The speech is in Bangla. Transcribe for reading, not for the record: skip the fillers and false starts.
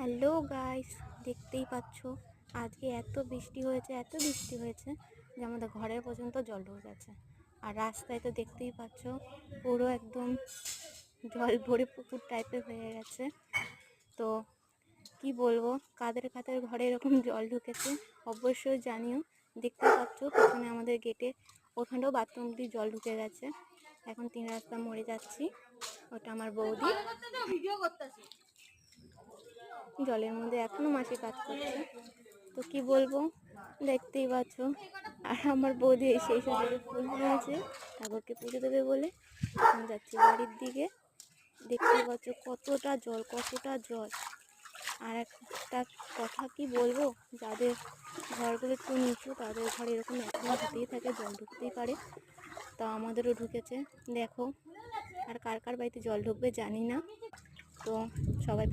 হ্যালো গাইস, দেখতেই পাচ্ছ আজকে এত বৃষ্টি হয়েছে যে আমাদের ঘরের পর্যন্ত জল ঢুকে গেছে। আর রাস্তায় তো দেখতেই পাচ্ছ পুরো একদম জল ভরে পুকুর টাইপের হয়ে গেছে। তো কি বলবো, কাদের কাদের ঘরে এরকম জল ঢুকেছে অবশ্যই জানিও। দেখতেই পাচ্ছ পেছনে আমাদের গেটে ওখানেও বাথরুম দিয়ে জল ঢুকে গেছে। এখন 3 রাস্তা মরে যাচ্ছি। ওটা আমার বৌদি জলের মধ্যে এখনো মাসি কাজ করছে। তো কি বলবো, দেখতেই পাচ্ছ। আর আমার বৌদি সেই সাথে ফুল নিয়েছে ঠাকুরকে পুজো দেবে বলে। এখন যাচ্ছি বাড়ির দিকে। দেখতেই পাচ্ছ কতটা জল। আর একটা কথা কি বলবো, যাদের ঘরগুলো একটু নিচু তাদের ঘরে এরকম এখন হতেই থাকে, জল ঢুকতেই পারে। তা আমাদেরও ঢুকেছে দেখো। আর কার কার বাড়িতে জল ঢুকবে জানি না। তো সবাই